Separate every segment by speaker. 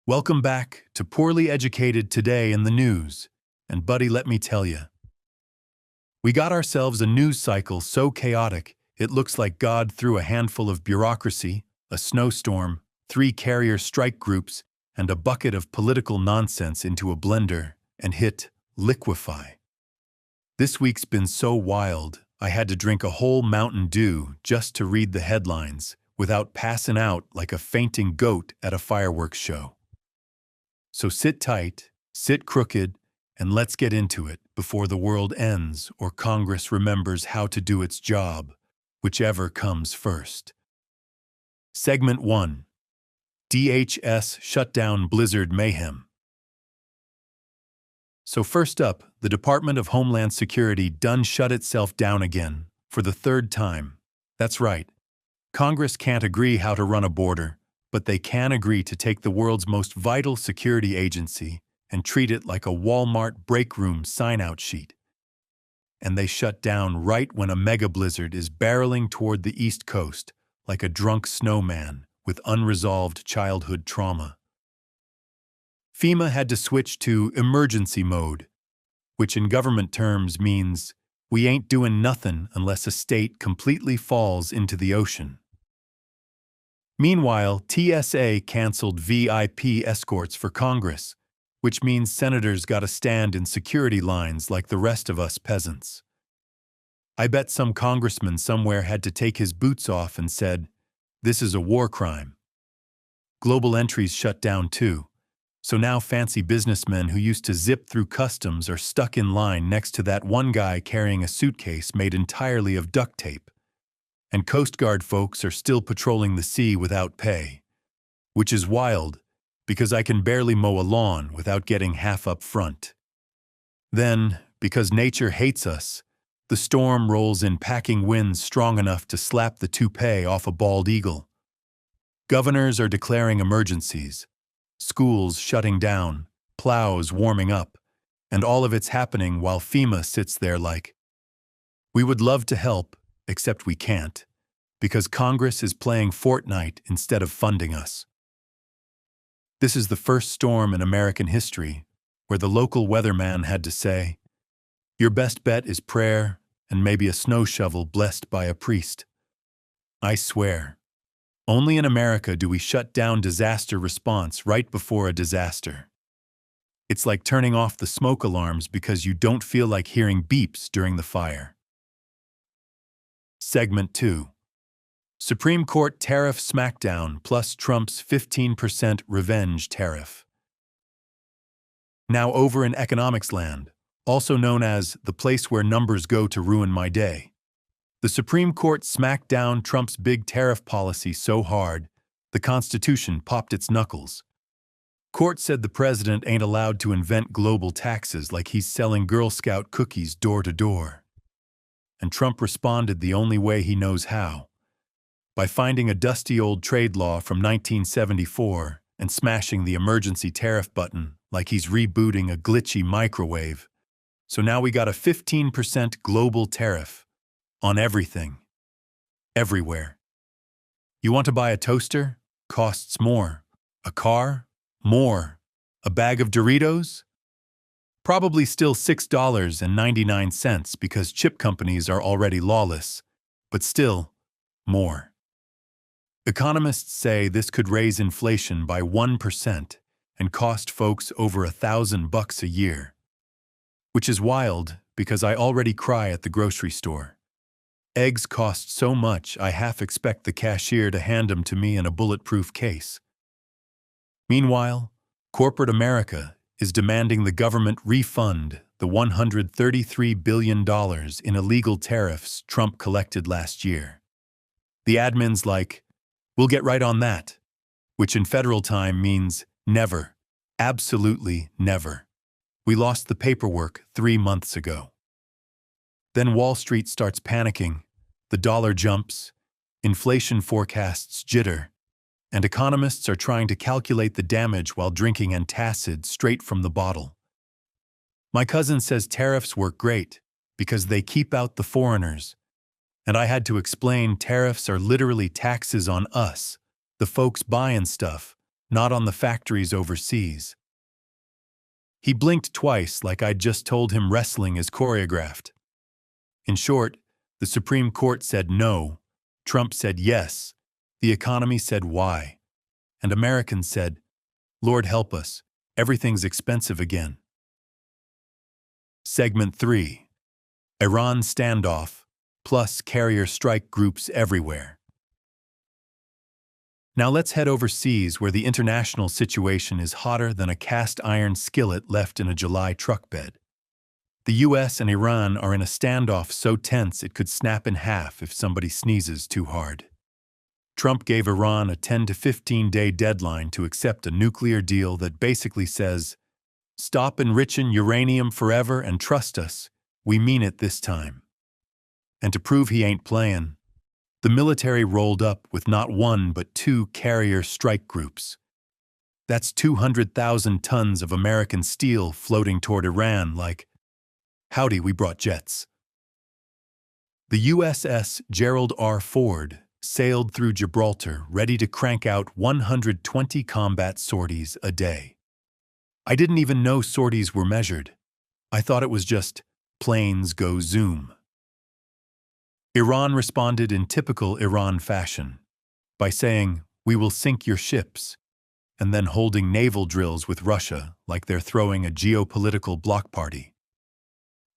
Speaker 1: Welcome back to Poorly Educated Today in the News. And buddy, let me tell you, we got ourselves a news cycle so chaotic, it looks like God threw a handful of bureaucracy, a snowstorm, 3 carrier strike groups, and a bucket of political nonsense into a blender and hit liquefy. This week's been so wild, I had to drink a whole Mountain Dew just to read the headlines without passing out like a fainting goat at a fireworks show. So sit tight, sit crooked, and let's get into it before the world ends or Congress remembers how to do its job, whichever comes first. Segment 1. DHS Shutdown Blizzard Mayhem. So first up, the Department of Homeland Security done shut itself down again, for the 3rd time. That's right. Congress can't agree how to run a border, but they can agree to take the world's most vital security agency and treat it like a Walmart break room sign-out sheet. And they shut down right when a mega blizzard is barreling toward the East Coast like a drunk snowman with unresolved childhood trauma. FEMA had to switch to emergency mode, which in government terms means we ain't doing nothing unless a state completely falls into the ocean. Meanwhile, TSA canceled VIP escorts for Congress, which means senators got to stand in security lines like the rest of us peasants. I bet some congressman somewhere had to take his boots off and said, "This is a war crime." Global entries shut down too, so now fancy businessmen who used to zip through customs are stuck in line next to that one guy carrying a suitcase made entirely of duct tape. And Coast Guard folks are still patrolling the sea without pay, which is wild because I can barely mow a lawn without getting half up front. Then, because nature hates us, the storm rolls in packing winds strong enough to slap the toupee off a bald eagle. Governors are declaring emergencies, schools shutting down, plows warming up, and all of it's happening while FEMA sits there like, we would love to help, except we can't, because Congress is playing Fortnite instead of funding us. This is the first storm in American history where the local weatherman had to say, your best bet is prayer and maybe a snow shovel blessed by a priest. I swear, only in America do we shut down disaster response right before a disaster. It's like turning off the smoke alarms because you don't feel like hearing beeps during the fire. Segment 2. Supreme Court Tariff Smackdown plus Trump's 15% revenge tariff. Now over in economics land, also known as the place where numbers go to ruin my day, the Supreme Court smacked down Trump's big tariff policy so hard, the Constitution popped its knuckles. Court said the president ain't allowed to invent global taxes like he's selling Girl Scout cookies door to door. And Trump responded the only way he knows how, by finding a dusty old trade law from 1974 and smashing the emergency tariff button like he's rebooting a glitchy microwave. So now we got a 15% global tariff on everything, everywhere. You want to buy a toaster? Costs more. A car? More. A bag of Doritos? Probably still $6.99 because chip companies are already lawless, but still, more. Economists say this could raise inflation by 1% and cost folks over $1,000 a year. Which is wild because I already cry at the grocery store. Eggs cost so much I half expect the cashier to hand them to me in a bulletproof case. Meanwhile, corporate America is demanding the government refund the $133 billion in illegal tariffs Trump collected last year. The admin's like, we'll get right on that, which in federal time means never, absolutely never. We lost the paperwork 3 months ago. Then Wall Street starts panicking, the dollar jumps, inflation forecasts jitter, and economists are trying to calculate the damage while drinking antacid straight from the bottle. My cousin says tariffs work great because they keep out the foreigners, and I had to explain tariffs are literally taxes on us, the folks buying stuff, not on the factories overseas. He blinked twice like I'd just told him wrestling is choreographed. In short, the Supreme Court said no, Trump said yes, the economy said why, and Americans said, Lord help us, everything's expensive again. Segment 3. Iran standoff, plus carrier strike groups everywhere. Now let's head overseas where the international situation is hotter than a cast iron skillet left in a July truck bed. The US and Iran are in a standoff so tense it could snap in half if somebody sneezes too hard. Trump gave Iran a 10 to 15-day deadline to accept a nuclear deal that basically says, stop enriching uranium forever and trust us, we mean it this time. And to prove he ain't playing, the military rolled up with not one but 2 carrier strike groups. That's 200,000 tons of American steel floating toward Iran like, howdy, we brought jets. The USS Gerald R. Ford sailed through Gibraltar ready to crank out 120 combat sorties a day. I didn't even know sorties were measured. I thought it was just planes go zoom. Iran responded in typical Iran fashion by saying, we will sink your ships, and then holding naval drills with Russia like they're throwing a geopolitical block party.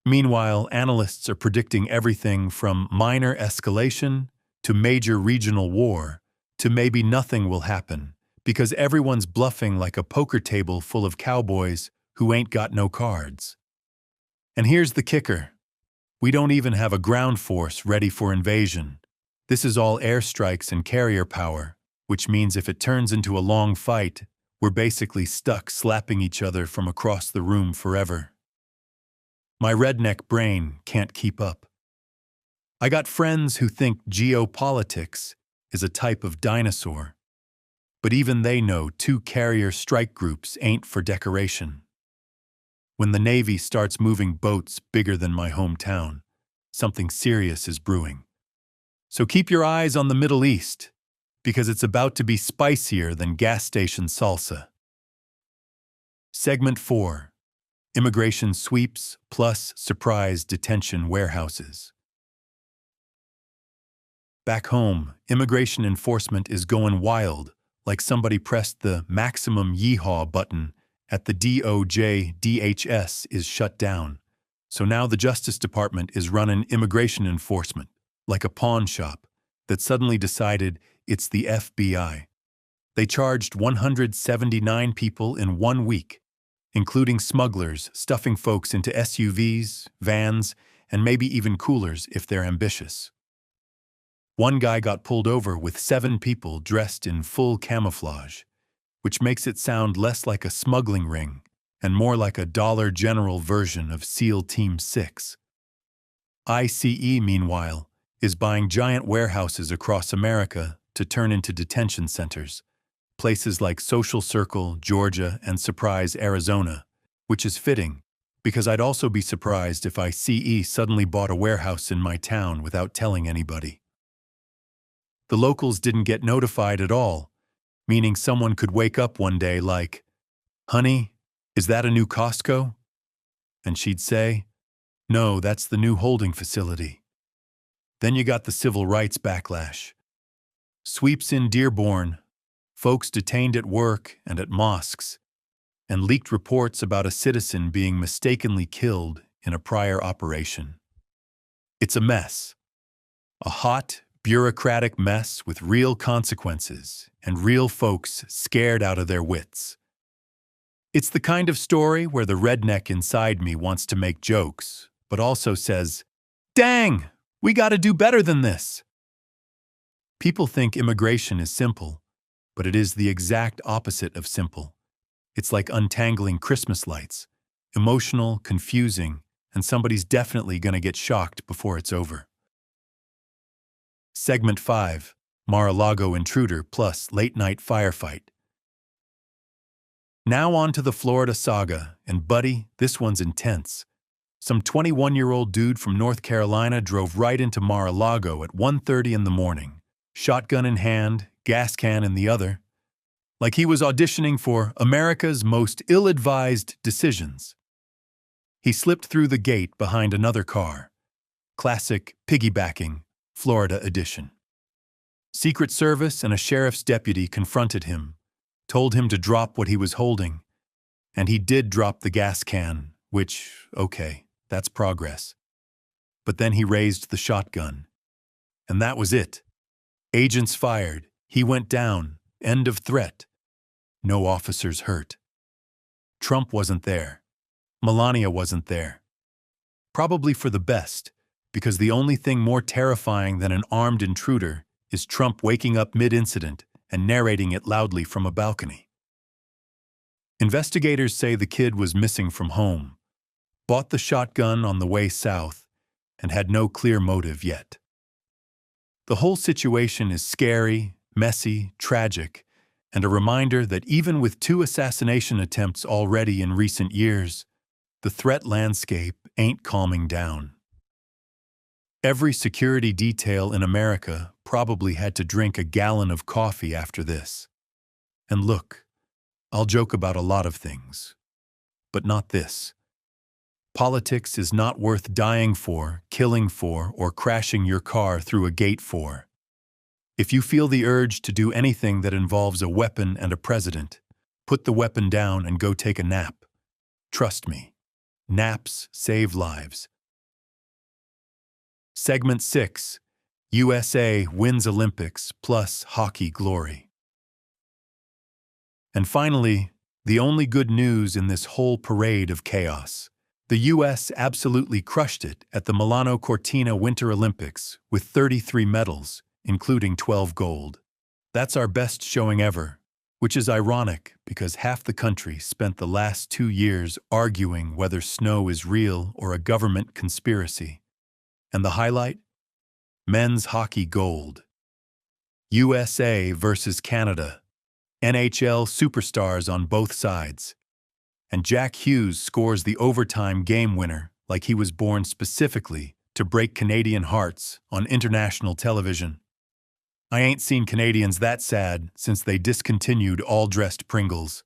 Speaker 1: Meanwhile, analysts are predicting everything from minor escalation to major regional war to maybe nothing will happen because everyone's bluffing like a poker table full of cowboys who ain't got no cards. And here's the kicker. We don't even have a ground force ready for invasion. This is all airstrikes and carrier power, which means if it turns into a long fight, we're basically stuck slapping each other from across the room forever. My redneck brain can't keep up. I got friends who think geopolitics is a type of dinosaur, but even they know 2 carrier strike groups ain't for decoration. When the Navy starts moving boats bigger than my hometown, something serious is brewing. So keep your eyes on the Middle East, because it's about to be spicier than gas station salsa. Segment 4. Immigration sweeps plus surprise detention warehouses. Back home, immigration enforcement is going wild, like somebody pressed the maximum yeehaw button at the DOJ. DHS is shut down, so now the Justice Department is running immigration enforcement, like a pawn shop, that suddenly decided it's the FBI. They charged 179 people in 1 week, including smugglers stuffing folks into SUVs, vans, and maybe even coolers if they're ambitious. One guy got pulled over with 7 people dressed in full camouflage, which makes it sound less like a smuggling ring and more like a Dollar General version of SEAL Team 6. ICE, meanwhile, is buying giant warehouses across America to turn into detention centers, places like Social Circle, Georgia, and Surprise, Arizona, which is fitting, because I'd also be surprised if ICE suddenly bought a warehouse in my town without telling anybody. The locals didn't get notified at all, meaning someone could wake up one day like, "Honey, is that a new Costco?" And she'd say, "No, that's the new holding facility." Then you got the civil rights backlash. Sweeps in Dearborn, folks detained at work and at mosques, and leaked reports about a citizen being mistakenly killed in a prior operation. It's a mess. A hot, bureaucratic mess with real consequences and real folks scared out of their wits. It's the kind of story where the redneck inside me wants to make jokes, but also says, "Dang, we gotta do better than this." People think immigration is simple, but it is the exact opposite of simple. It's like untangling Christmas lights, emotional, confusing, and somebody's definitely gonna get shocked before it's over. Segment 5. Mar-a-Lago intruder plus late-night firefight. Now on to the Florida saga, and buddy, this one's intense. Some 21-year-old dude from North Carolina drove right into Mar-a-Lago at 1:30 in the morning, shotgun in hand, gas can in the other. like he was auditioning for America's Most Ill-Advised Decisions. He slipped through the gate behind another car. Classic piggybacking, Florida edition. Secret Service and a sheriff's deputy confronted him, told him to drop what he was holding, and he did drop the gas can, which, okay, that's progress. But then he raised the shotgun. And that was it. Agents fired. He went down. End of threat. No officers hurt. Trump wasn't there. Melania wasn't there. Probably for the best, because the only thing more terrifying than an armed intruder is Trump waking up mid-incident and narrating it loudly from a balcony. Investigators say the kid was missing from home, bought the shotgun on the way south, and had no clear motive yet. The whole situation is scary, messy, tragic, and a reminder that even with 2 assassination attempts already in recent years, the threat landscape ain't calming down. Every security detail in America probably had to drink a gallon of coffee after this. And look, I'll joke about a lot of things, but not this. Politics is not worth dying for, killing for, or crashing your car through a gate for. If you feel the urge to do anything that involves a weapon and a president, put the weapon down and go take a nap. Trust me, naps save lives. Segment 6. USA wins Olympics plus hockey glory. And finally, the only good news in this whole parade of chaos. The U.S. absolutely crushed it at the Milano Cortina Winter Olympics with 33 medals, including 12 gold. That's our best showing ever, which is ironic because half the country spent the last 2 years arguing whether snow is real or a government conspiracy. And the highlight? Men's hockey gold. USA versus Canada. NHL superstars on both sides. And Jack Hughes scores the overtime game winner like he was born specifically to break Canadian hearts on international television. I ain't seen Canadians that sad since they discontinued all-dressed Pringles.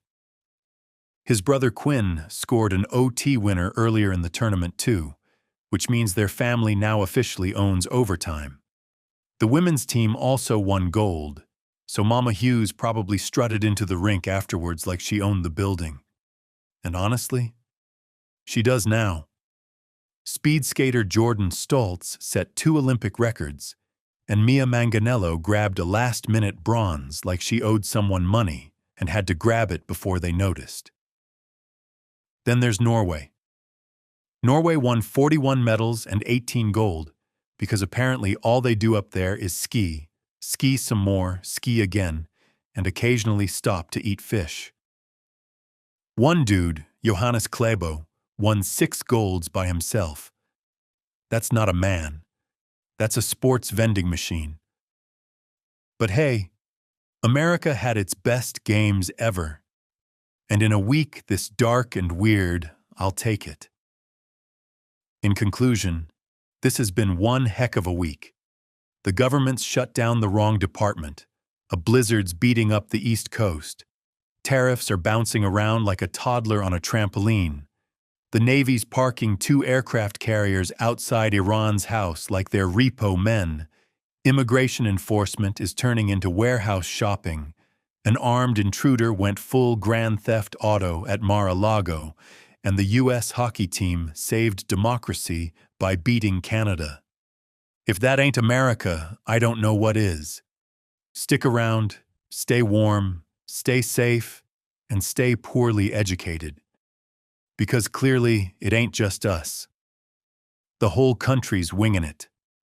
Speaker 1: His brother Quinn scored an OT winner earlier in the tournament too, which means their family now officially owns overtime. The women's team also won gold, so Mama Hughes probably strutted into the rink afterwards like she owned the building. And honestly, she does now. Speed skater Jordan Stoltz set 2 Olympic records, and Mia Manganello grabbed a last-minute bronze like she owed someone money and had to grab it before they noticed. Then there's Norway. Norway won 41 medals and 18 gold because apparently all they do up there is ski some more, ski again, and occasionally stop to eat fish. One dude, Johannes Klæbo, won 6 golds by himself. That's not a man. That's a sports vending machine. But hey, America had its best games ever. And in a week this dark and weird, I'll take it. In conclusion, this has been one heck of a week. The government's shut down the wrong department. A blizzard's beating up the East Coast. Tariffs are bouncing around like a toddler on a trampoline. The Navy's parking 2 aircraft carriers outside Iran's house like they're repo men. Immigration enforcement is turning into warehouse shopping. An armed intruder went full Grand Theft Auto at Mar-a-Lago, and the U.S. hockey team saved democracy by beating Canada. If that ain't America, I don't know what is. Stick around, stay warm, stay safe, and stay poorly educated. Because clearly, it ain't just us. The whole country's winging it.